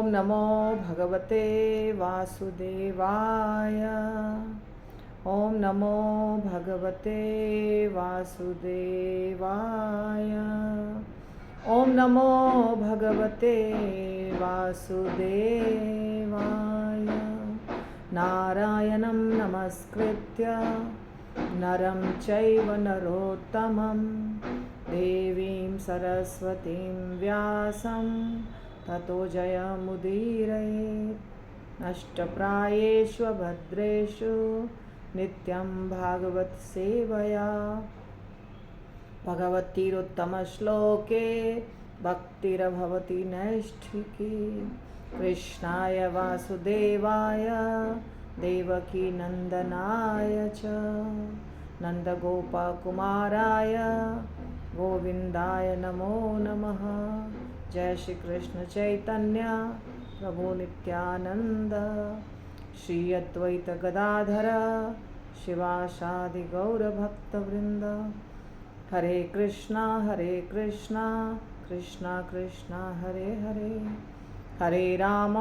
ओम नमो भगवते वासुदेवाय। ओम नमो भगवते वासुदेवाय। ओम नमो भगवते वासुदेवाय। नारायणं नमस्कृत्य नरं चैव नरोत्तमं देवीं सरस्वतीं व्यासं ततो जयमुदीरयेत्। नष्टप्रायेषु भद्रेषु नित्यं भागवत सेवया। भगवतीरुत्तमश्लोके भक्तिर्भवति नैष्ठिकी। कृष्णाय वासुदेवाय देवकी नंदनाय च नंदगोपकुमाराय गोविंदाय नमो नमः। जय श्री कृष्ण चैतन्य प्रभु नित्यानंद श्री अद्वैत गदाधर शिवासादि गौरभक्तवृंद। हरे कृष्णा कृष्णा कृष्णा हरे हरे। हरे राम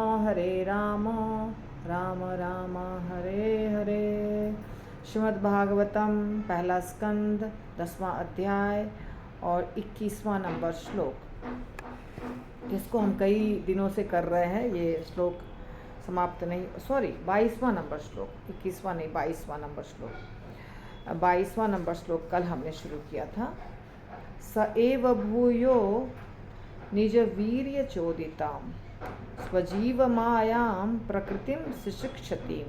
राम राम हरे हरे। श्रीमद्भागवतम पहला स्कंद 10वां अध्याय और 21वां नंबर श्लोक, जिसको हम कई दिनों से कर रहे हैं। ये श्लोक समाप्त नहीं, 22वां नंबर श्लोक, 21वां नहीं 22वां नंबर श्लोक। 22वां नंबर श्लोक कल हमने शुरू किया था। स एव भूयो निज वीर्य चोदिताम स्वजीव मायां प्रकृतिं शिशिक्षतीम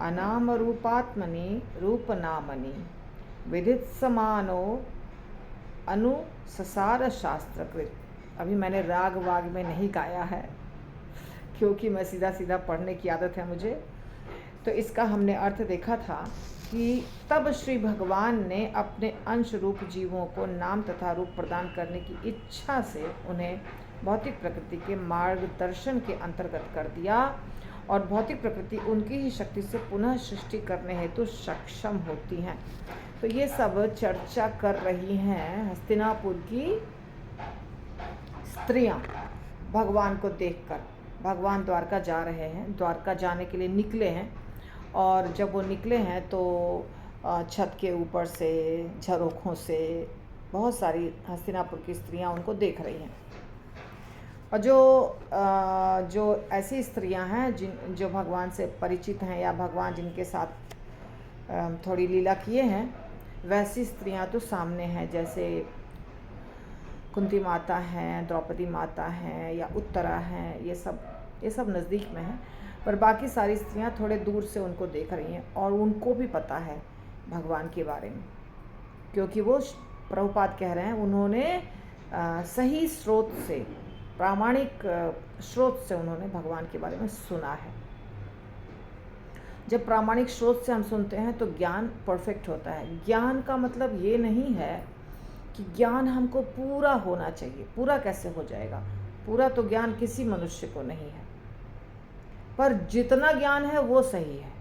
अनाम रूपात्मनि रूपनामनि विदित समानो अनुससार शास्त्रकृत। अभी मैंने राग वाग में नहीं गाया है, क्योंकि मैं सीधा सीधा पढ़ने की आदत है मुझे। तो इसका हमने अर्थ देखा था कि तब श्री भगवान ने अपने अंश रूप जीवों को नाम तथा रूप प्रदान करने की इच्छा से उन्हें भौतिक प्रकृति के मार्गदर्शन के अंतर्गत कर दिया, और भौतिक प्रकृति उनकी ही शक्ति से पुनः सृष्टि करने हेतु सक्षम होती हैं। तो ये सब चर्चा कर रही हैं हस्तिनापुर की स्त्रियां। भगवान को देखकर भगवान द्वारका जा रहे हैं, द्वारका जाने के लिए निकले हैं, और जब वो निकले हैं तो छत के ऊपर से झरोखों से बहुत सारी हस्तिनापुर की स्त्रियां उनको देख रही हैं। और जो ऐसी स्त्रियां हैं जो भगवान से परिचित हैं, या भगवान जिनके साथ थोड़ी लीला किए हैं, वैसी स्त्रियां तो सामने हैं। जैसे कुंती माता हैं, द्रौपदी माता हैं, या उत्तरा हैं, ये सब नज़दीक में हैं। पर बाकी सारी स्त्रियां थोड़े दूर से उनको देख रही हैं, और उनको भी पता है भगवान के बारे में, क्योंकि वो प्रभुपाद कह रहे हैं उन्होंने सही स्रोत से, प्रामाणिक स्रोत से उन्होंने भगवान के बारे में सुना है। जब प्रामाणिक स्रोत से हम सुनते हैं तो ज्ञान परफेक्ट होता है। ज्ञान का मतलब ये नहीं है कि ज्ञान हमको पूरा होना चाहिए। पूरा कैसे हो जाएगा? पूरा तो ज्ञान किसी मनुष्य को नहीं है, पर जितना ज्ञान है वो सही है।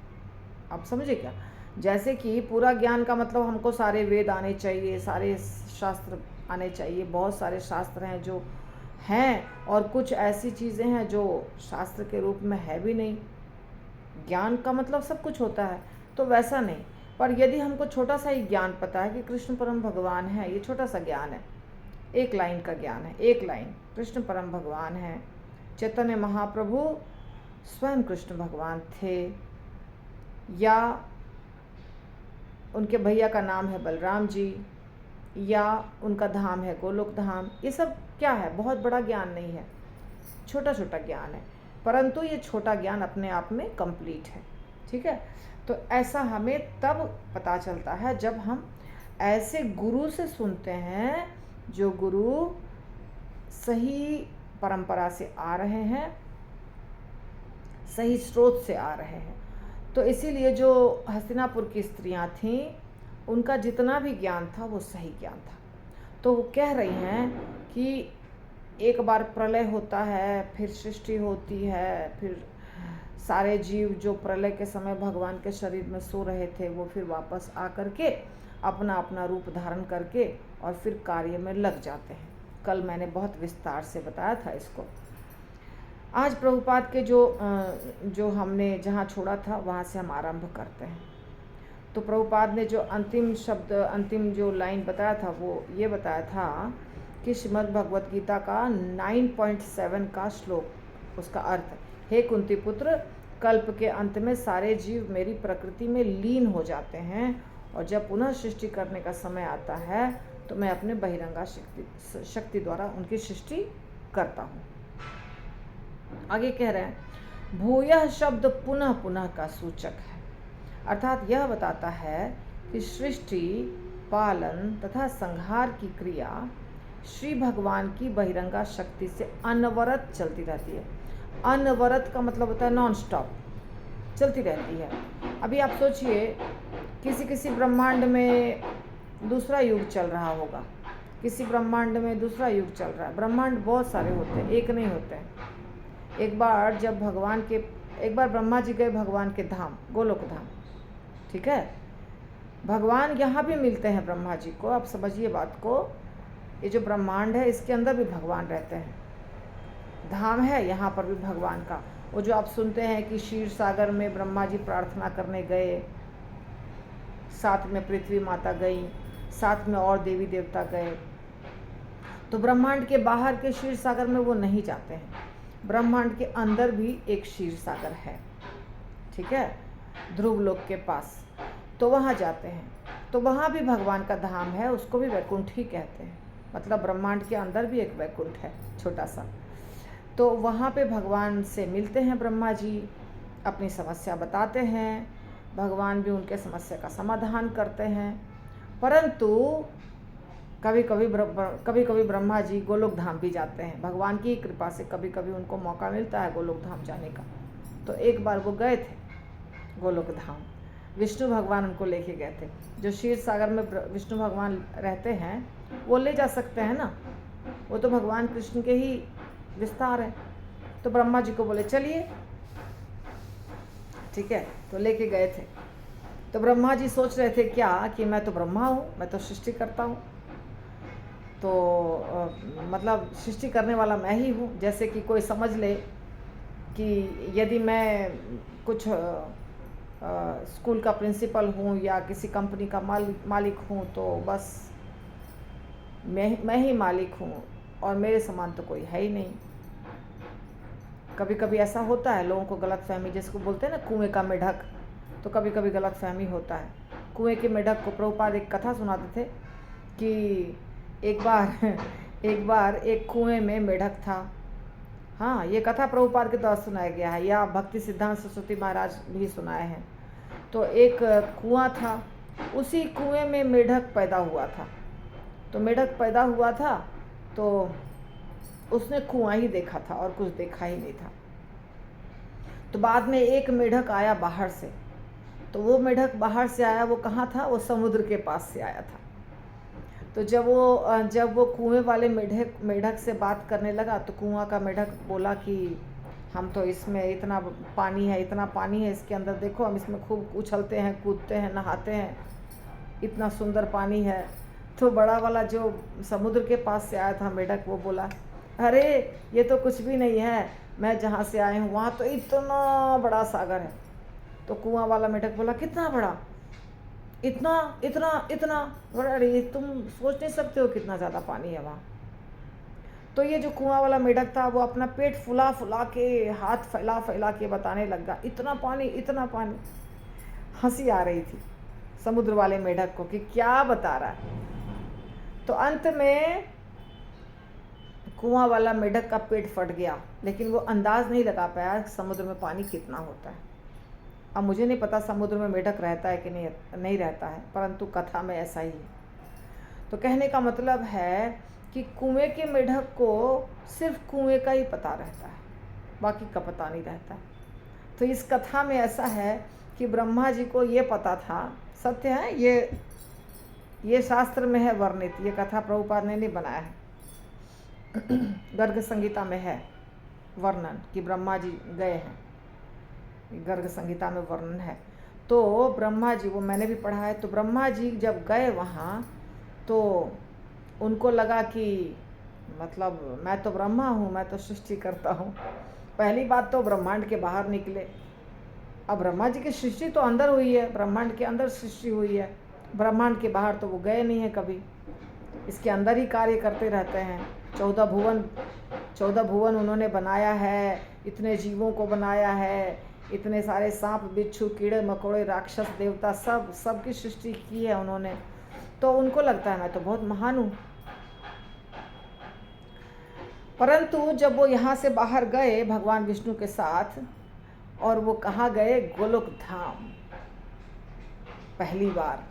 आप समझे क्या? जैसे कि पूरा ज्ञान का मतलब हमको सारे वेद आने चाहिए, सारे शास्त्र आने चाहिए। बहुत सारे शास्त्र हैं जो हैं, और कुछ ऐसी चीज़ें हैं जो शास्त्र के रूप में है भी नहीं। ज्ञान का मतलब सब कुछ होता है, तो वैसा नहीं। पर यदि हमको छोटा सा ही ज्ञान पता है कि कृष्ण परम भगवान है, ये छोटा सा ज्ञान है, एक लाइन का ज्ञान है, एक लाइन, कृष्ण परम भगवान है, चैतन्य महाप्रभु स्वयं कृष्ण भगवान थे, या उनके भैया का नाम है बलराम जी, या उनका धाम है गोलोक धाम। ये सब क्या है? बहुत बड़ा ज्ञान नहीं है, छोटा छोटा ज्ञान है, परंतु ये छोटा ज्ञान अपने आप में कंप्लीट है। ठीक है? तो ऐसा हमें तब पता चलता है जब हम ऐसे गुरु से सुनते हैं, जो गुरु सही परंपरा से आ रहे हैं, सही स्रोत से आ रहे हैं। तो इसीलिए जो हस्तिनापुर की स्त्रियां थीं, उनका जितना भी ज्ञान था वो सही ज्ञान था। तो वो कह रही हैं कि एक बार प्रलय होता है, फिर सृष्टि होती है, फिर सारे जीव जो प्रलय के समय भगवान के शरीर में सो रहे थे, वो फिर वापस आकर के अपना अपना रूप धारण करके और फिर कार्य में लग जाते हैं। कल मैंने बहुत विस्तार से बताया था इसको। आज प्रभुपाद के जो हमने जहाँ छोड़ा था वहाँ से हम आरंभ करते हैं। तो प्रभुपाद ने जो अंतिम शब्द, अंतिम जो लाइन बताया था वो ये बताया था कि श्रीमद् भगवत गीता का 9.7 का श्लोक, उसका अर्थ, हे कुंती पुत्र, कल्प के अंत में सारे जीव मेरी प्रकृति में लीन हो जाते हैं और जब पुनः सृष्टि करने का समय आता है तो मैं अपने बहिरंगा शक्ति द्वारा उनकी सृष्टि करता हूँ। आगे कह रहे हैं, भूयः शब्द पुनः पुनः का सूचक है, अर्थात यह बताता है कि सृष्टि, पालन तथा संहार की क्रिया श्री भगवान की बहिरंगा शक्ति से अनवरत चलती रहती है। अनवरत का मतलब होता है नॉन स्टॉप, चलती रहती है। अभी आप सोचिए, किसी ब्रह्मांड में दूसरा युग चल रहा होगा, किसी ब्रह्मांड में दूसरा युग चल रहा है। ब्रह्मांड बहुत सारे होते हैं, एक नहीं होते हैं। एक बार ब्रह्मा जी गए भगवान के धाम, गोलोक धाम, ठीक है। भगवान यहाँ भी मिलते हैं ब्रह्मा जी को, आप समझिए बात को। ये जो ब्रह्मांड है इसके अंदर भी भगवान रहते हैं, धाम है यहाँ पर भी भगवान का। वो जो आप सुनते हैं कि क्षीर सागर में ब्रह्मा जी प्रार्थना करने गए, साथ में पृथ्वी माता गई, साथ में और देवी देवता गए, तो ब्रह्मांड के बाहर के क्षीर सागर में वो नहीं जाते हैं। ब्रह्मांड के अंदर भी एक क्षीर सागर है, ठीक है, ध्रुव लोक के पास, तो वहाँ जाते हैं। तो वहाँ भी भगवान का धाम है, उसको भी वैकुंठ ही कहते हैं। मतलब ब्रह्मांड के अंदर भी एक वैकुंठ है छोटा सा। तो वहाँ पे भगवान से मिलते हैं ब्रह्मा जी, अपनी समस्या बताते हैं, भगवान भी उनके समस्या का समाधान करते हैं। परंतु कभी कभी ब्रह्मा जी गोलोक धाम भी जाते हैं। भगवान की कृपा से कभी कभी उनको मौका मिलता है गोलोक धाम जाने का। तो एक बार वो गए थे गोलोक धाम, विष्णु भगवान उनको लेके गए थे। जो क्षीर सागर में विष्णु भगवान रहते हैं वो ले जा सकते हैं ना, वो तो भगवान कृष्ण के ही विस्तार है। तो ब्रह्मा जी को बोले चलिए, ठीक है, तो लेके गए थे। तो ब्रह्मा जी सोच रहे थे क्या कि मैं तो ब्रह्मा हूँ, मैं तो सृष्टि करता हूँ, तो मतलब सृष्टि करने वाला मैं ही हूँ। जैसे कि कोई समझ ले कि यदि मैं कुछ स्कूल का प्रिंसिपल हूँ या किसी कंपनी का मालिक हूँ, तो बस मैं ही मालिक हूँ और मेरे समान तो कोई है ही नहीं। कभी कभी ऐसा होता है, लोगों को गलतफहमी, जिसको बोलते हैं ना कुएं का मेढक, तो कभी कभी गलतफहमी होता है। कुएं के मेढक को प्रभुपाद एक कथा सुनाते थे कि एक बार एक कुएं में मेढक था। हाँ, ये कथा प्रभुपाद के द्वारा सुनाया गया है, या भक्ति सिद्धांत सरस्वती महाराज भी सुनाए हैं। तो एक कुआं था, उसी कुएं में मेढक पैदा हुआ था। तो मेढक पैदा हुआ था तो उसने कुआं ही देखा था और कुछ देखा ही नहीं था। तो बाद में एक मेढक आया बाहर से। तो वो मेढक बाहर से आया, वो कहाँ था? वो समुद्र के पास से आया था। तो जब वो कुएं वाले मेढक से बात करने लगा, तो कुआं का मेढक बोला कि हम तो इसमें इतना पानी है इसके अंदर, देखो हम इसमें खूब उछलते हैं, कूदते हैं, नहाते हैं, इतना सुंदर पानी है। तो बड़ा वाला जो समुद्र के पास से आया था मेढक, वो बोला, अरे ये तो कुछ भी नहीं है, मैं जहाँ से आया हूँ वहाँ तो इतना बड़ा सागर है। तो कुआं वाला मेढक बोला, कितना बड़ा? इतना बड़ा? अरे तुम सोच नहीं सकते हो कितना ज़्यादा पानी है वहाँ। तो ये जो कुआं वाला मेढक था, वो अपना पेट फुला के, हाथ फैला के बताने लगा, इतना पानी। हंसी आ रही थी समुद्र वाले मेढक को कि क्या बता रहा है। तो अंत में कुआं वाला मेढक का पेट फट गया, लेकिन वो अंदाज़ नहीं लगा पाया समुद्र में पानी कितना होता है। अब मुझे नहीं पता समुद्र में मेढक रहता है कि नहीं रहता है, परंतु कथा में ऐसा ही है। तो कहने का मतलब है कि कुएं के मेढक को सिर्फ कुएं का ही पता रहता है, बाकी का पता नहीं रहता। तो इस कथा में ऐसा है कि ब्रह्मा जी को ये पता था, सत्य है, ये शास्त्र में है वर्णित, ये कथा प्रभुपाद ने नहीं बनाया है, गर्ग संहिता में है वर्णन कि ब्रह्मा जी गए हैं, गर्ग संहिता में वर्णन है। तो ब्रह्मा जी, वो मैंने भी पढ़ा है, तो ब्रह्मा जी जब गए वहाँ तो उनको लगा कि मतलब मैं तो ब्रह्मा हूँ, मैं तो सृष्टि करता हूँ, पहली बात तो ब्रह्मांड के बाहर निकले। अब ब्रह्मा जी की सृष्टि तो अंदर हुई है, ब्रह्मांड के अंदर सृष्टि हुई है, ब्रह्मांड के बाहर तो वो गए नहीं है कभी, इसके अंदर ही कार्य करते रहते हैं। 14 भुवन उन्होंने बनाया है, इतने जीवों को बनाया है, इतने सारे सांप बिच्छू कीड़े मकोड़े राक्षस देवता सब की सृष्टि की है उन्होंने। तो उनको लगता है मैं तो बहुत महान हूँ। परंतु जब वो यहाँ से बाहर गए भगवान विष्णु के साथ, और वो कहाँ गए, गोलोक धाम पहली बार।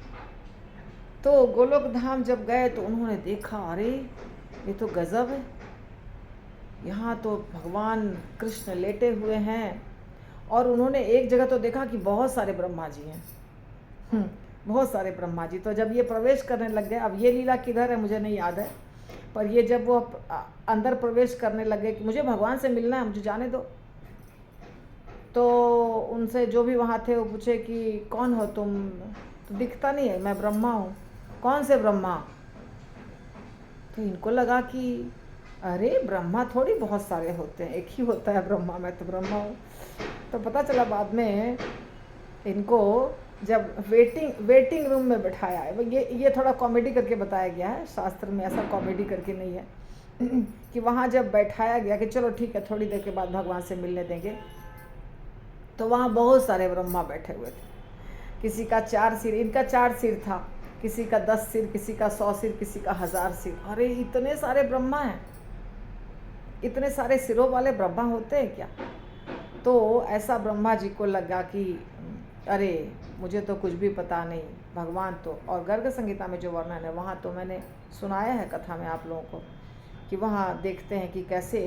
तो गोलोक धाम जब गए तो उन्होंने देखा, अरे ये तो गजब है, यहाँ तो भगवान कृष्ण लेटे हुए हैं। और उन्होंने एक जगह तो देखा कि बहुत सारे ब्रह्मा जी हैं, बहुत सारे ब्रह्मा जी। तो जब ये प्रवेश करने लग गए, अब ये लीला किधर है मुझे नहीं याद है, पर ये जब वो अंदर प्रवेश करने लगे कि मुझे भगवान से मिलना है, मुझे जाने दो, तो उनसे जो भी वहाँ थे वो पूछे कि कौन हो तुम? तो दिखता नहीं है, मैं ब्रह्मा हूँ। कौन से ब्रह्मा? तो इनको लगा कि अरे ब्रह्मा थोड़ी बहुत सारे होते हैं, एक ही होता है ब्रह्मा, मैं तो ब्रह्मा हूँ। तो पता चला बाद में इनको जब वेटिंग रूम में बैठाया है, ये थोड़ा कॉमेडी करके बताया गया है, शास्त्र में ऐसा कॉमेडी करके नहीं है कि वहाँ जब बैठाया गया कि चलो ठीक है थोड़ी देर के बाद भगवान से मिलने देंगे, तो वहाँ बहुत सारे ब्रह्मा बैठे हुए थे। किसी का 4 सिर, इनका 4 सिर था, किसी का 10 सिर, किसी का 100 सिर, किसी का 1000 सिर। अरे इतने सारे ब्रह्मा हैं, इतने सारे सिरों वाले ब्रह्मा होते हैं क्या? तो ऐसा ब्रह्मा जी को लगा कि अरे मुझे तो कुछ भी पता नहीं, भगवान तो। और गर्ग संहिता में जो वर्णन है वहाँ तो मैंने सुनाया है कथा में आप लोगों को, कि वहाँ देखते हैं कि कैसे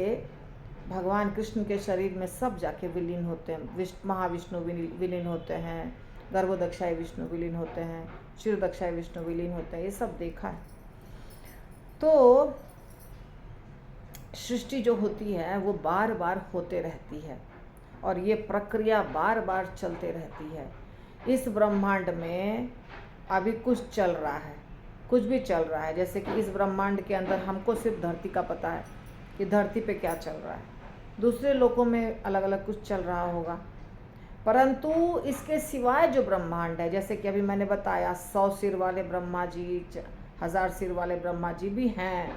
भगवान कृष्ण के शरीर में सब जाके विलीन होते हैं। महाविष्णु विलीन होते हैं, गर्भोदक्षाय विष्णु विलीन होते हैं, क्षीरदक्षाय विष्णु विलीन होते हैं, ये सब देखा है। तो सृष्टि जो होती है वो बार बार होते रहती है, और ये प्रक्रिया बार बार चलते रहती है। इस ब्रह्मांड में अभी कुछ चल रहा है, कुछ भी चल रहा है। जैसे कि इस ब्रह्मांड के अंदर हमको सिर्फ धरती का पता है कि धरती पे क्या चल रहा है, दूसरे लोकों में अलग अलग कुछ चल रहा होगा। परंतु इसके सिवाय जो ब्रह्मांड है, जैसे कि अभी मैंने बताया 100 सिर वाले ब्रह्मा जी, 1000 सिर वाले ब्रह्मा जी भी हैं,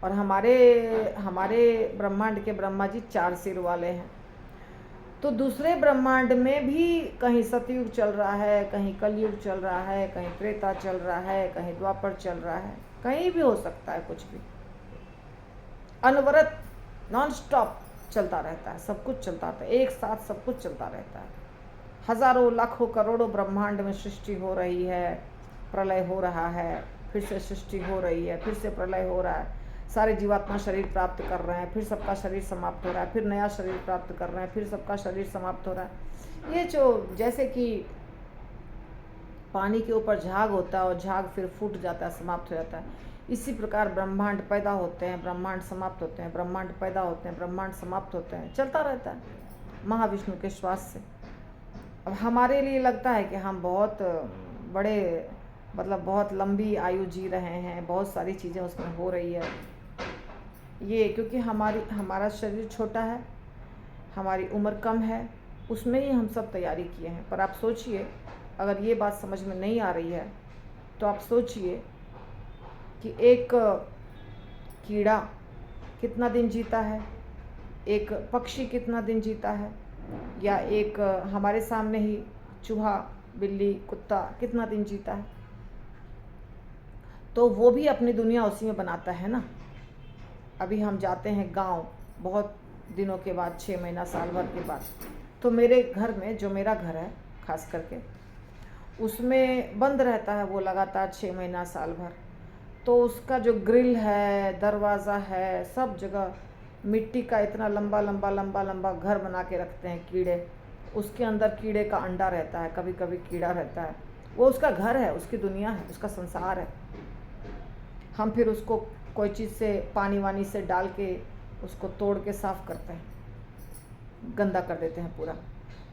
और हमारे ब्रह्मांड के ब्रह्मा जी 4 सिर वाले हैं। तो दूसरे ब्रह्मांड में भी कहीं सतयुग चल रहा है, कहीं कलयुग चल रहा है, कहीं त्रेता चल रहा है, कहीं द्वापर चल रहा है, कहीं भी हो सकता है कुछ भी। अनवरत नॉन स्टॉप चलता रहता है, सब कुछ चलता रहता है, एक साथ सब कुछ चलता रहता है। हजारों लाखों करोड़ों ब्रह्मांड में सृष्टि हो रही है, प्रलय हो रहा है, फिर से सृष्टि हो रही है, फिर से प्रलय हो रहा है। सारे जीवात्मा शरीर प्राप्त कर रहे हैं, फिर सबका शरीर समाप्त हो रहा है, फिर नया शरीर प्राप्त कर रहे हैं, फिर सबका शरीर समाप्त हो रहा है। ये जो जैसे कि पानी के ऊपर झाग होता है और झाग फिर फूट जाता है, समाप्त हो जाता है, इसी प्रकार ब्रह्मांड पैदा होते हैं, ब्रह्मांड समाप्त होते हैं, ब्रह्मांड पैदा होते हैं, ब्रह्मांड समाप्त होते हैं, चलता रहता है महाविष्णु के श्वास से। अब हमारे लिए लगता है कि हम बहुत बड़े, मतलब बहुत लंबी आयु जी रहे हैं, बहुत सारी चीज़ें उसमें हो रही है, ये क्योंकि हमारा शरीर छोटा है, हमारी उम्र कम है, उसमें ही हम सब तैयारी किए हैं। पर आप सोचिए, अगर ये बात समझ में नहीं आ रही है तो आप सोचिए कि एक कीड़ा कितना दिन जीता है, एक पक्षी कितना दिन जीता है, या एक हमारे सामने ही चूहा, बिल्ली, कुत्ता कितना दिन जीता है। तो वो भी अपनी दुनिया उसी में बनाता है ना। अभी हम जाते हैं गांव बहुत दिनों के बाद, 6 महीना साल भर के बाद, तो मेरे घर में, जो मेरा घर है खास करके, उसमें बंद रहता है वो लगातार 6 महीना साल भर। तो उसका जो ग्रिल है, दरवाज़ा है, सब जगह मिट्टी का इतना लंबा लंबा लंबा लंबा घर बना के रखते हैं कीड़े। उसके अंदर कीड़े का अंडा रहता है, कभी कभी कीड़ा रहता है, वो उसका घर है, उसकी दुनिया है, उसका संसार है। हम फिर उसको कोई चीज़ से, पानी वानी से डाल के उसको तोड़ के साफ़ करते हैं, गंदा कर देते हैं पूरा।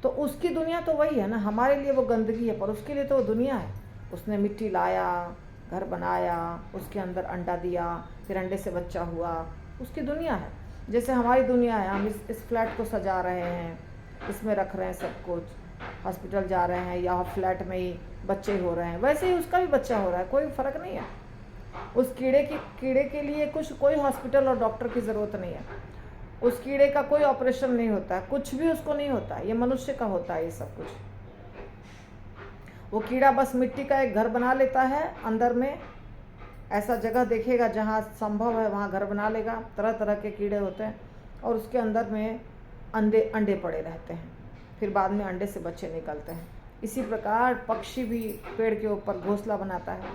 तो उसकी दुनिया तो वही है ना, हमारे लिए वो गंदगी है, पर उसके लिए तो वो दुनिया है। उसने मिट्टी लाया, घर बनाया, उसके अंदर अंडा दिया, फिर अंडे से बच्चा हुआ, उसकी दुनिया है। जैसे हमारी दुनिया है, हम इस फ्लैट को सजा रहे हैं, इसमें रख रहे हैं सब कुछ, हॉस्पिटल जा रहे हैं या फ्लैट में ही बच्चे हो रहे हैं, वैसे ही उसका भी बच्चा हो रहा है, कोई फ़र्क नहीं है। उस कीड़े के लिए कोई हॉस्पिटल और डॉक्टर की ज़रूरत नहीं है। उस कीड़े का कोई ऑपरेशन नहीं होता है, कुछ भी उसको नहीं होता है, ये मनुष्य का होता है ये सब कुछ। वो कीड़ा बस मिट्टी का एक घर बना लेता है अंदर में, ऐसा जगह देखेगा जहाँ संभव है वहाँ घर बना लेगा। तरह तरह के कीड़े होते हैं और उसके अंदर में अंडे पड़े रहते हैं, फिर बाद में अंडे से बच्चे निकलते हैं। इसी प्रकार पक्षी भी पेड़ के ऊपर घोंसला बनाता है,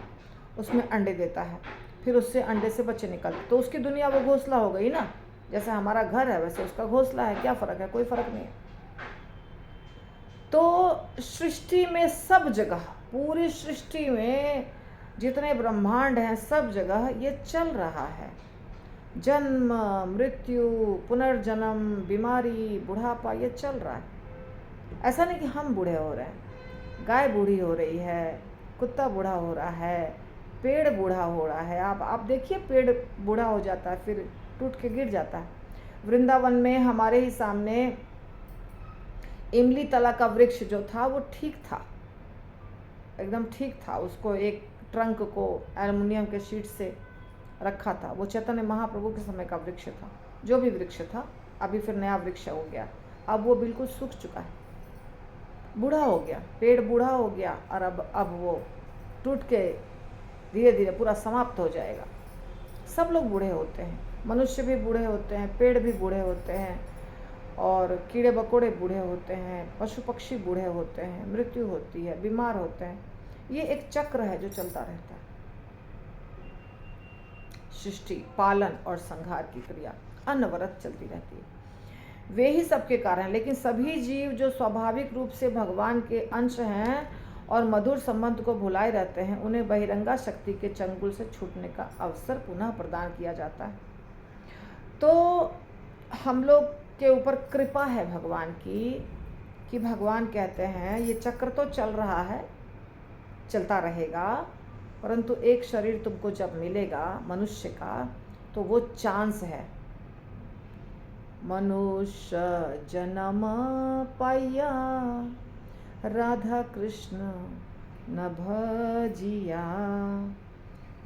उसमें अंडे देता है, फिर उससे अंडे से बच्चे निकलते, तो उसकी दुनिया वो घोंसला हो गई ना। जैसे हमारा घर है वैसे उसका घोंसला है, क्या फ़र्क है? कोई फ़र्क नहीं है। तो सृष्टि में सब जगह, पूरी सृष्टि में जितने ब्रह्मांड हैं सब जगह ये चल रहा है। जन्म, मृत्यु, पुनर्जन्म, बीमारी, बुढ़ापा, ये चल रहा है। ऐसा नहीं कि हम बूढ़े हो रहे हैं, गाय बूढ़ी हो रही है, कुत्ता बूढ़ा हो रहा है, पेड़ बूढ़ा हो रहा है। आप देखिए, पेड़ बूढ़ा हो जाता है फिर टूट के गिर जाता है। वृंदावन में हमारे ही सामने इमली तला का वृक्ष जो था वो ठीक था, एकदम ठीक था। उसको एक ट्रंक को एल्युमिनियम के शीट से रखा था। वो चैतन्य महाप्रभु के समय का वृक्ष था, जो भी वृक्ष था। अभी फिर नया वृक्ष हो गया, अब वो बिल्कुल सूख चुका है, बूढ़ा हो गया, पेड़ बूढ़ा हो गया और अब वो टूट के धीरे धीरे पूरा समाप्त हो जाएगा। सब लोग बूढ़े होते हैं, मनुष्य भी बूढ़े होते हैं, पेड़ भी बूढ़े होते हैं, और कीड़े मकोड़े बूढ़े होते हैं, पशु पक्षी बूढ़े होते हैं, मृत्यु होती है, बीमार होते हैं। ये एक चक्र है जो चलता रहता है। सृष्टि, पालन और संहार की क्रिया अनवरत चलती रहती है। वे ही सबके कारण, लेकिन सभी जीव जो स्वाभाविक रूप से भगवान के अंश हैं और मधुर संबंध को भुलाए रहते हैं, उन्हें बहिरंगा शक्ति के चंगुल से छूटने का अवसर पुनः प्रदान किया जाता है। तो हम लोग के ऊपर कृपा है भगवान की, कि भगवान कहते हैं ये चक्र तो चल रहा है, चलता रहेगा, परंतु एक शरीर तुमको जब मिलेगा मनुष्य का, तो वो चांस है। मनुष्य जन्म पाया, राधा कृष्ण न भजिया,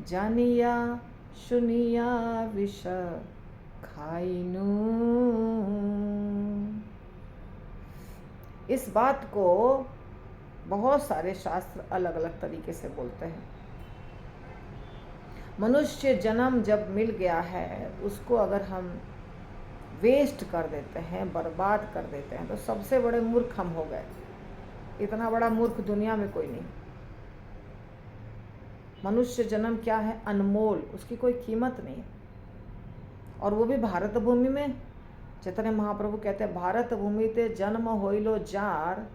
जानिया सुनिया विष खाइनु। इस बात को बहुत सारे शास्त्र अलग अलग तरीके से बोलते हैं। मनुष्य जन्म जब मिल गया है, उसको अगर हम वेस्ट कर देते हैं, बर्बाद कर देते हैं, तो सबसे बड़े मूर्ख हम हो गए। इतना बड़ा मूर्ख दुनिया में कोई नहीं। मनुष्य जन्म क्या है? अनमोल, उसकी कोई कीमत नहीं है। और वो भी भारत भूमि में। चैतन्य महाप्रभु कहते हैं, भारत भूमि ते जन्म होइलो जार।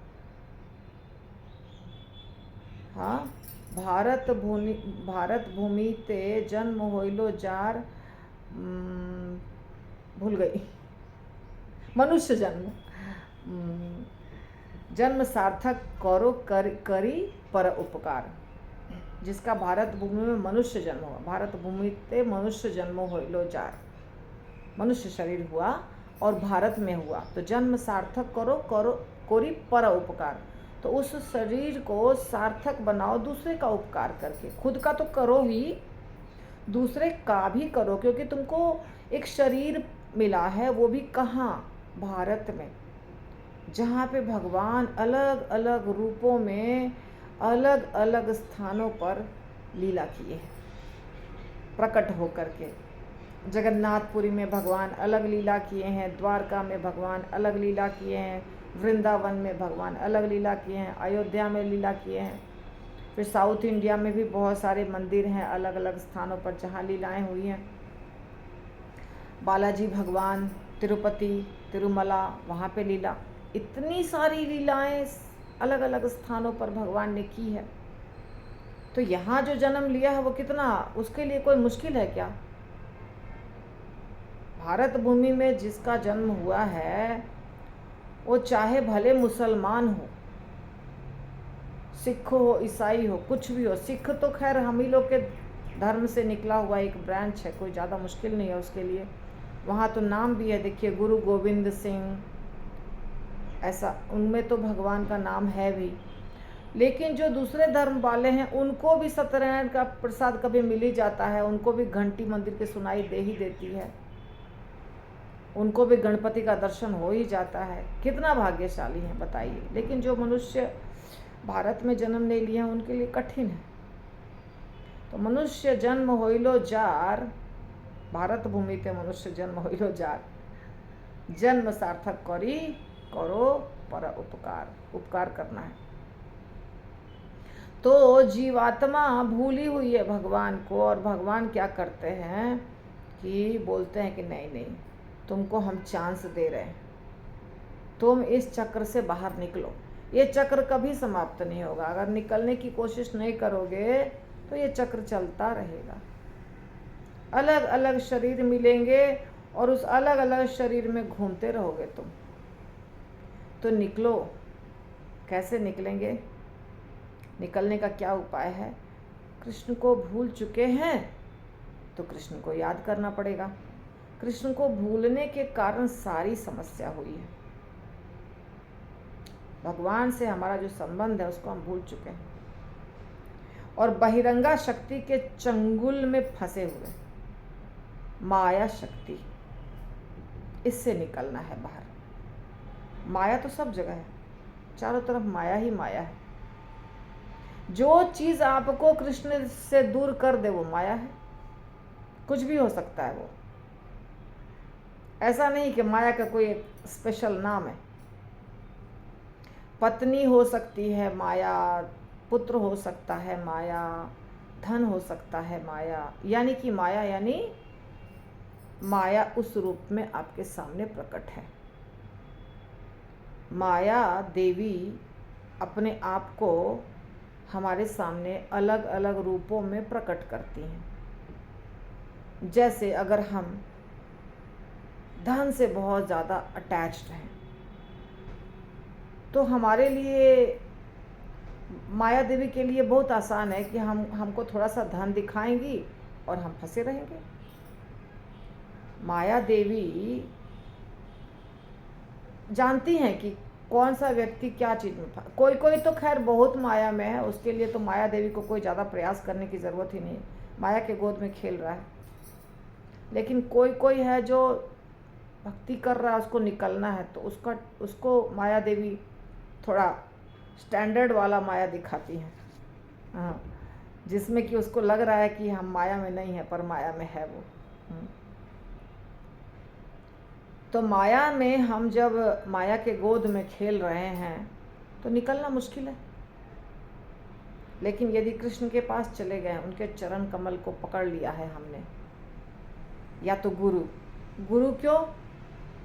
हाँ, भारत भूमि ते जन्म होइलो जार, भूल गई, मनुष्य जन्म सार्थक करो करी पर उपकार। जिसका भारत भूमि में मनुष्य जन्म हुआ, भारत भूमि ते मनुष्य जन्म होइलो जार, मनुष्य शरीर हुआ और भारत में हुआ, तो जन्म सार्थक करो कोरी पर उपकार। तो उस शरीर को सार्थक बनाओ दूसरे का उपकार करके। खुद का तो करो ही, दूसरे का भी करो, क्योंकि तुमको एक शरीर मिला है, वो भी कहाँ? भारत में, जहाँ पे भगवान अलग अलग रूपों में अलग अलग स्थानों पर लीला किए हैं प्रकट होकर के। जगन्नाथपुरी में भगवान अलग लीला किए हैं, द्वारका में भगवान अलग लीला किए हैं, वृंदावन में भगवान अलग लीला किए हैं, अयोध्या में लीला किए हैं। फिर साउथ इंडिया में भी बहुत सारे मंदिर हैं अलग अलग स्थानों पर जहाँ लीलाएं हुई हैं। बालाजी भगवान, तिरुपति, तिरुमला, वहाँ पे लीला, इतनी सारी लीलाएं अलग अलग स्थानों पर भगवान ने की है। तो यहाँ जो जन्म लिया है वो कितना, उसके लिए कोई मुश्किल है क्या? भारत भूमि में जिसका जन्म हुआ है, वो चाहे भले मुसलमान हो, सिख हो, ईसाई हो, कुछ भी हो। सिख तो खैर हम ही लोग के धर्म से निकला हुआ एक ब्रांच है, कोई ज़्यादा मुश्किल नहीं है उसके लिए। वहाँ तो नाम भी है, देखिए गुरु गोविंद सिंह, ऐसा उनमें तो भगवान का नाम है भी। लेकिन जो दूसरे धर्म वाले हैं उनको भी सत्यनारायण का प्रसाद कभी मिल ही जाता है, उनको भी घंटी मंदिर की सुनाई दे ही देती है, उनको भी गणपति का दर्शन हो ही जाता है। कितना भाग्यशाली हैं बताइए। लेकिन जो मनुष्य भारत में जन्म ले लिया उनके लिए कठिन है। तो मनुष्य जन्म होइलो जार, भारत भूमि ते मनुष्य जन्म होइलो जार, जन्म सार्थक करी करो पर उपकार, उपकार करना है। तो जीवात्मा भूली हुई है भगवान को, और भगवान क्या करते हैं कि बोलते हैं कि नहीं नहीं, तुमको हम चांस दे रहे हैं, तुम इस चक्र से बाहर निकलो। ये चक्र कभी समाप्त नहीं होगा, अगर निकलने की कोशिश नहीं करोगे तो ये चक्र चलता रहेगा। अलग अलग शरीर मिलेंगे और उस अलग अलग शरीर में घूमते रहोगे तुम। तो निकलो। कैसे निकलेंगे? निकलने का क्या उपाय है? कृष्ण को भूल चुके हैं तो कृष्ण को याद करना पड़ेगा। कृष्ण को भूलने के कारण सारी समस्या हुई है। भगवान से हमारा जो संबंध है उसको हम भूल चुके हैं और बहिरंगा शक्ति के चंगुल में फंसे हुए, माया शक्ति, इससे निकलना है बाहर। माया तो सब जगह है, चारों तरफ माया ही माया है। जो चीज़ आपको कृष्ण से दूर कर दे वो माया है। कुछ भी हो सकता है वो, ऐसा नहीं कि माया का कोई स्पेशल नाम है। पत्नी हो सकती है माया, पुत्र हो सकता है माया, धन हो सकता है माया, यानी कि माया यानी माया उस रूप में आपके सामने प्रकट है। माया देवी अपने आप को हमारे सामने अलग अलग रूपों में प्रकट करती हैं। जैसे अगर हम धन से बहुत ज़्यादा अटैच्ड हैं तो हमारे लिए, माया देवी के लिए बहुत आसान है कि हमको थोड़ा सा धन दिखाएंगी और हम फंसे रहेंगे। माया देवी जानती हैं कि कौन सा व्यक्ति क्या चीज़ में था। कोई कोई तो खैर बहुत माया में है, उसके लिए तो माया देवी को कोई ज़्यादा प्रयास करने की ज़रूरत ही नहीं, माया के गोद में खेल रहा है। लेकिन कोई कोई है जो भक्ति कर रहा है, उसको निकलना है, तो उसको माया देवी थोड़ा स्टैंडर्ड वाला माया दिखाती हैं। हाँ, जिसमें कि उसको लग रहा है कि हम माया में नहीं है पर माया में है वो। तो माया में हम जब माया के गोद में खेल रहे हैं तो निकलना मुश्किल है। लेकिन यदि कृष्ण के पास चले गए, उनके चरण कमल को पकड़ लिया है हमने, या तो गुरु क्यों?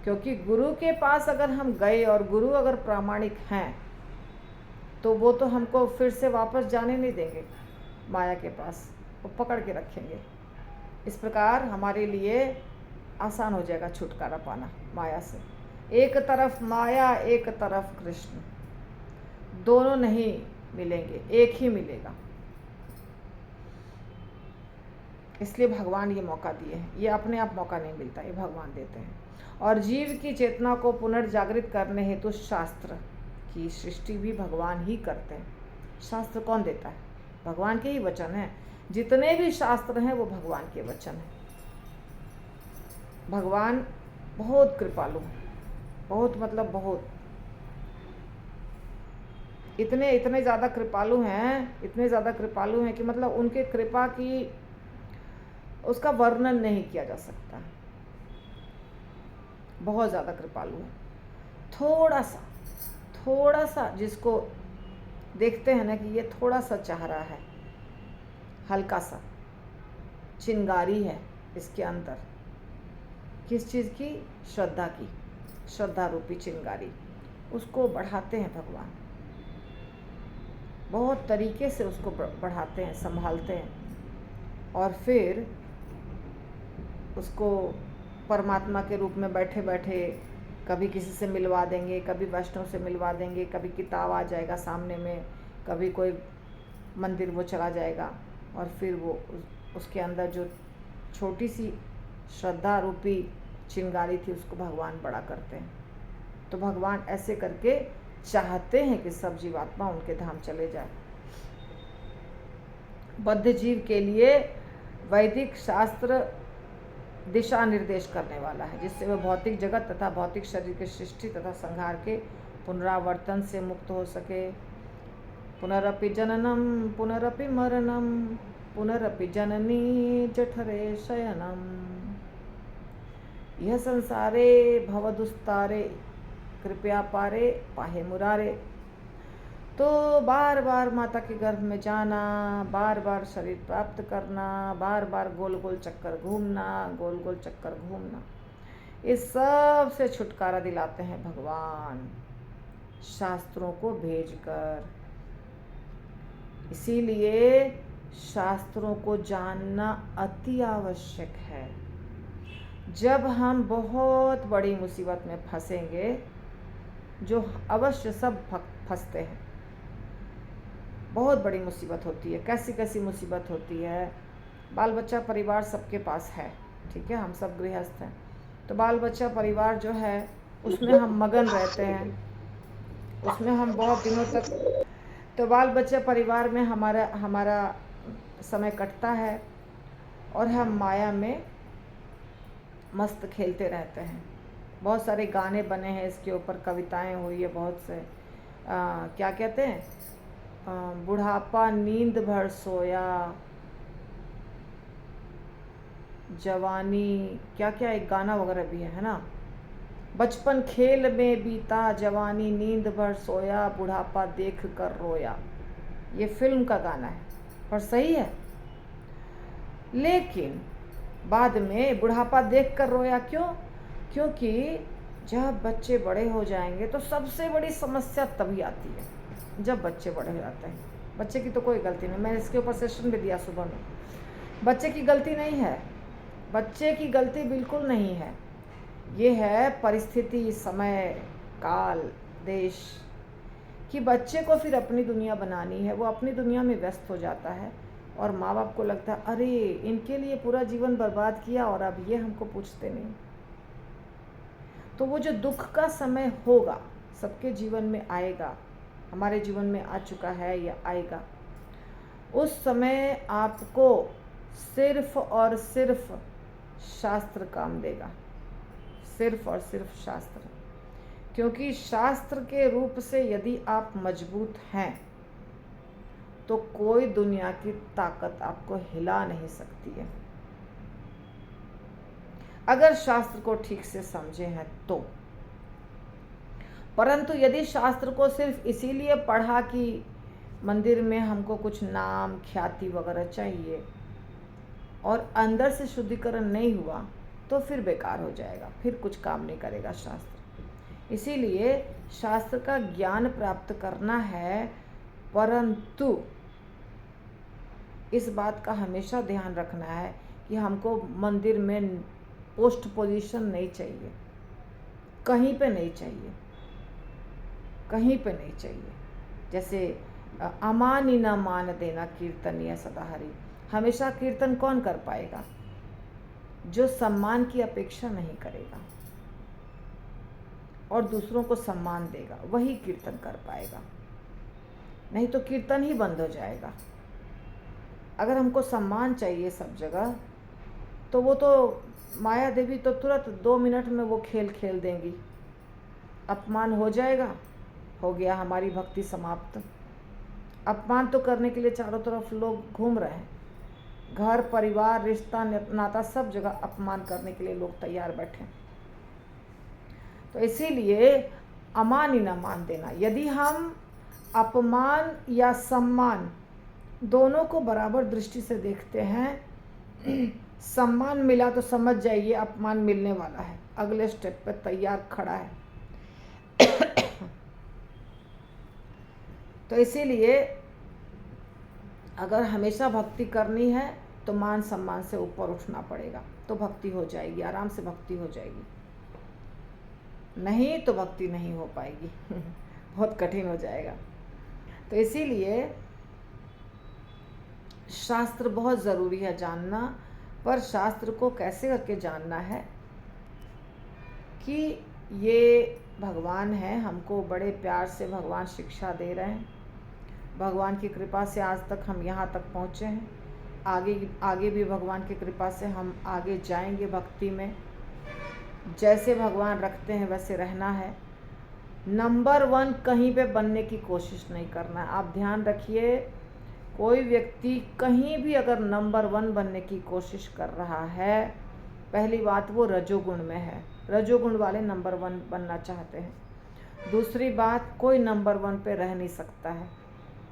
क्योंकि गुरु के पास अगर हम गए और गुरु अगर प्रामाणिक हैं तो वो तो हमको फिर से वापस जाने नहीं देंगे माया के पास, वो पकड़ के रखेंगे। इस प्रकार हमारे लिए आसान हो जाएगा छुटकारा पाना माया से। एक तरफ माया, एक तरफ कृष्ण, दोनों नहीं मिलेंगे, एक ही मिलेगा। इसलिए भगवान ये मौका दिए हैं। ये अपने आप मौका नहीं मिलता, ये भगवान देते हैं। और जीव की चेतना को पुनर्जागृत करने हेतु शास्त्र की सृष्टि भी भगवान ही करते हैं। शास्त्र कौन देता है? भगवान के ही वचन हैं। जितने भी शास्त्र हैं वो भगवान के वचन हैं। भगवान बहुत कृपालु हैं, बहुत मतलब बहुत, इतने ज़्यादा कृपालु हैं, इतने ज़्यादा कृपालु हैं कि मतलब उनके कृपा की, उसका वर्णन नहीं किया जा सकता। बहुत ज़्यादा कृपालु है। थोड़ा सा जिसको देखते हैं ना कि ये थोड़ा सा चाह रहा है, हल्का सा चिंगारी है इसके अंदर, किस चीज़ की? श्रद्धा की, श्रद्धा रूपी चिंगारी, उसको बढ़ाते हैं भगवान। बहुत तरीके से उसको बढ़ाते हैं, संभालते हैं, और फिर उसको परमात्मा के रूप में बैठे बैठे कभी किसी से मिलवा देंगे, कभी वैष्णव से मिलवा देंगे, कभी किताब आ जाएगा सामने में, कभी कोई मंदिर वो चला जाएगा, और फिर वो उसके अंदर जो छोटी सी श्रद्धा रूपी चिंगारी थी उसको भगवान बड़ा करते हैं। तो भगवान ऐसे करके चाहते हैं कि सब जीवात्मा उनके धाम चले जाए। बद्ध जीव के लिए वैदिक शास्त्र दिशा निर्देश करने वाला है, जिससे वह भौतिक जगत तथा भौतिक शरीर के सृष्टि तथा संहार के पुनरावर्तन से मुक्त हो सके। पुनरपि जननम पुनरपि मरणम पुनरपि जननी जठरे शयनम, यह संसारे भवदुस्तारे कृपया पारे पाहे मुरारे। तो बार बार माता के गर्भ में जाना, बार बार शरीर प्राप्त करना, बार बार गोल गोल चक्कर घूमना, गोल गोल चक्कर घूमना, इस सब से छुटकारा दिलाते हैं भगवान शास्त्रों को भेजकर। इसीलिए शास्त्रों को जानना अति आवश्यक है। जब हम बहुत बड़ी मुसीबत में फंसेंगे, जो अवश्य सब फंसते हैं, बहुत बड़ी मुसीबत होती है। कैसी कैसी मुसीबत होती है। बाल बच्चा परिवार सबके पास है, ठीक है, हम सब गृहस्थ हैं, तो बाल बच्चा परिवार जो है उसमें हम मगन रहते हैं, उसमें हम बहुत दिनों तक, तो बाल बच्चा परिवार में हमारा समय कटता है और हम माया में मस्त खेलते रहते हैं। बहुत सारे गाने बने हैं इसके ऊपर, कविताएं हुई है बहुत से। क्या कहते हैं, बुढ़ापा नींद भर सोया, जवानी, क्या क्या एक गाना वगैरह भी है ना। बचपन खेल में बीता, जवानी नींद भर सोया, बुढ़ापा देख कर रोया। ये फिल्म का गाना है, पर सही है। लेकिन बाद में बुढ़ापा देख कर रोया क्यों? क्योंकि जब बच्चे बड़े हो जाएंगे तो सबसे बड़ी समस्या तभी आती है जब बच्चे बड़े हो जाते हैं। बच्चे की तो कोई गलती नहीं, मैंने इसके ऊपर सेशन भी दिया सुबह में। बच्चे की गलती नहीं है, बच्चे की गलती बिल्कुल नहीं है। ये है परिस्थिति, समय, काल, देश, कि बच्चे को फिर अपनी दुनिया बनानी है। वो अपनी दुनिया में व्यस्त हो जाता है और माँ बाप को लगता है अरे इनके लिए पूरा जीवन बर्बाद किया और अब ये हमको पूछते नहीं। तो वो जो दुख का समय होगा, सबके जीवन में आएगा, हमारे जीवन में आ चुका है या आएगा, उस समय आपको सिर्फ और सिर्फ शास्त्र काम देगा, सिर्फ और सिर्फ शास्त्र। क्योंकि शास्त्र के रूप से यदि आप मजबूत हैं तो कोई दुनिया की ताकत आपको हिला नहीं सकती है, अगर शास्त्र को ठीक से समझे हैं तो। परंतु यदि शास्त्र को सिर्फ इसीलिए पढ़ा कि मंदिर में हमको कुछ नाम ख्याति वगैरह चाहिए और अंदर से शुद्धिकरण नहीं हुआ तो फिर बेकार हो जाएगा, फिर कुछ काम नहीं करेगा शास्त्र। इसीलिए शास्त्र का ज्ञान प्राप्त करना है, परंतु इस बात का हमेशा ध्यान रखना है कि हमको मंदिर में पोस्ट पोजीशन नहीं चाहिए, कहीं पे नहीं चाहिए, कहीं पे नहीं चाहिए। जैसे अमानी न मान देना कीर्तनीय सदाहरी। हमेशा कीर्तन कौन कर पाएगा? जो सम्मान की अपेक्षा नहीं करेगा और दूसरों को सम्मान देगा, वही कीर्तन कर पाएगा। नहीं तो कीर्तन ही बंद हो जाएगा। अगर हमको सम्मान चाहिए सब जगह, तो वो तो माया देवी तो तुरंत 2 मिनट में वो खेल खेल देंगी। अपमान हो जाएगा, हो गया, हमारी भक्ति समाप्त। अपमान तो करने के लिए चारों तरफ लोग घूम रहे हैं, घर परिवार रिश्ता नाता सब जगह अपमान करने के लिए लोग तैयार बैठे। तो इसीलिए अमान ही न मान देना। यदि हम अपमान या सम्मान दोनों को बराबर दृष्टि से देखते हैं, सम्मान मिला तो समझ जाइए अपमान मिलने वाला है, अगले स्टेप पे तैयार खड़ा है। तो इसीलिए अगर हमेशा भक्ति करनी है तो मान सम्मान से ऊपर उठना पड़ेगा, तो भक्ति हो जाएगी, आराम से भक्ति हो जाएगी। नहीं तो भक्ति नहीं हो पाएगी, बहुत कठिन हो जाएगा। तो इसीलिए शास्त्र बहुत ज़रूरी है जानना, पर शास्त्र को कैसे करके जानना है कि ये भगवान है, हमको बड़े प्यार से भगवान शिक्षा दे रहे हैं। भगवान की कृपा से आज तक हम यहाँ तक पहुँचे हैं। आगे भी भगवान की कृपा से हम आगे जाएंगे भक्ति में। जैसे भगवान रखते हैं वैसे रहना है। नंबर 1 कहीं पे बनने की कोशिश नहीं करना है। आप ध्यान रखिए, कोई व्यक्ति कहीं भी अगर नंबर 1 बनने की कोशिश कर रहा है, पहली बात वो रजोगुण में है। रजोगुण वाले नंबर 1 बनना चाहते हैं। दूसरी बात, कोई नंबर 1 पे रह नहीं सकता है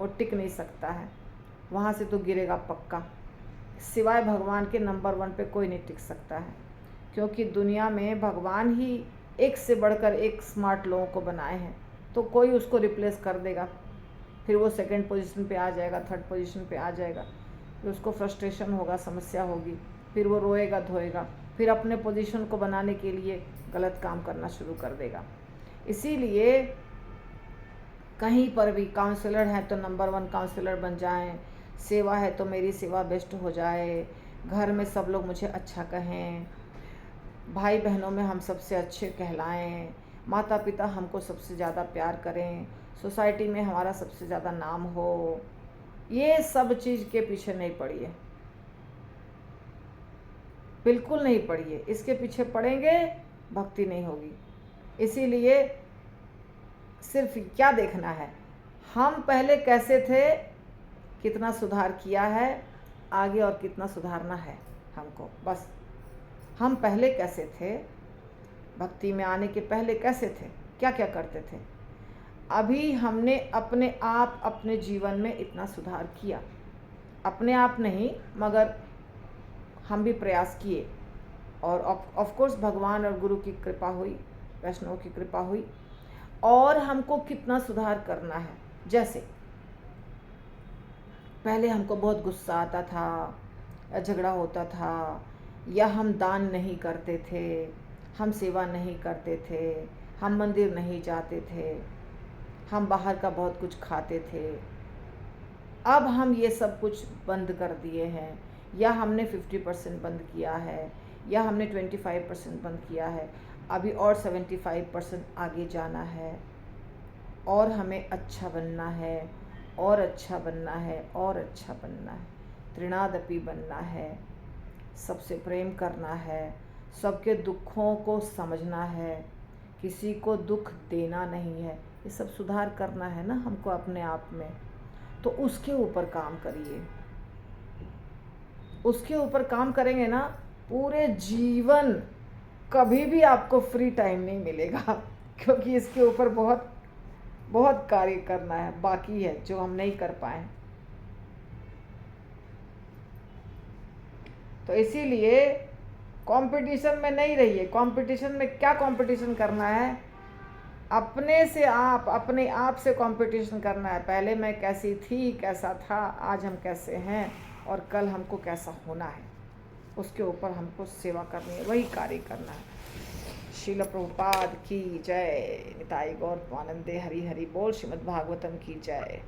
और टिक नहीं सकता है, वहाँ से तो गिरेगा पक्का। सिवाय भगवान के नंबर 1 पे कोई नहीं टिक सकता है, क्योंकि दुनिया में भगवान ही एक से बढ़कर एक स्मार्ट लोगों को बनाए हैं। तो कोई उसको रिप्लेस कर देगा, फिर वो सेकंड पोजीशन पे आ जाएगा, थर्ड पोजीशन पे आ जाएगा, फिर उसको फ्रस्ट्रेशन होगा, समस्या होगी, फिर वो रोएगा धोएगा, फिर अपने पोजीशन को बनाने के लिए गलत काम करना शुरू कर देगा। इसीलिए कहीं पर भी काउंसलर है तो नंबर 1 काउंसलर बन जाएं, सेवा है तो मेरी सेवा बेस्ट हो जाए, घर में सब लोग मुझे अच्छा कहें, भाई बहनों में हम सबसे अच्छे कहलाएं, माता पिता हमको सबसे ज़्यादा प्यार करें, सोसाइटी में हमारा सबसे ज़्यादा नाम हो। ये सब चीज़ के पीछे नहीं पड़िए, बिल्कुल नहीं पड़िए। इसके पीछे पड़ेंगे भक्ति नहीं होगी। इसीलिए सिर्फ क्या देखना है, हम पहले कैसे थे, कितना सुधार किया है, आगे और कितना सुधारना है हमको। बस हम पहले कैसे थे, भक्ति में आने के पहले कैसे थे, क्या क्या करते थे, अभी हमने अपने आप अपने जीवन में इतना सुधार किया। अपने आप नहीं, मगर हम भी प्रयास किए, और ऑफ कोर्स भगवान और गुरु की कृपा हुई, वैष्णव की कृपा हुई। और हमको कितना सुधार करना है, जैसे पहले हमको बहुत गुस्सा आता था, झगड़ा होता था, या हम दान नहीं करते थे, हम सेवा नहीं करते थे, हम मंदिर नहीं जाते थे, हम बाहर का बहुत कुछ खाते थे। अब हम ये सब कुछ बंद कर दिए हैं, या हमने 50% बंद किया है, या हमने 25% बंद किया है। अभी और 75% आगे जाना है, और हमें अच्छा बनना है, और अच्छा बनना है, और अच्छा बनना है, त्रिनादपि बनना है, सबसे प्रेम करना है, सबके दुखों को समझना है, किसी को दुख देना नहीं है। ये सब सुधार करना है ना हमको अपने आप में। तो उसके ऊपर काम करिए। उसके ऊपर काम करेंगे ना, पूरे जीवन कभी भी आपको फ्री टाइम नहीं मिलेगा, क्योंकि इसके ऊपर बहुत बहुत कार्य करना है, बाकी है जो हम नहीं कर पाए। तो इसीलिए कंपटीशन में नहीं रहिए। कंपटीशन में क्या कंपटीशन करना है, अपने से आप, अपने आप से कंपटीशन करना है। पहले मैं कैसी थी, कैसा था, आज हम कैसे हैं, और कल हमको कैसा होना है, उसके ऊपर हमको सेवा करनी है, वही कार्य करना है। श्रील प्रभुपाद की जय। निताई गौर आनंदे हरि हरि बोल। श्रीमद् भागवतम की जय।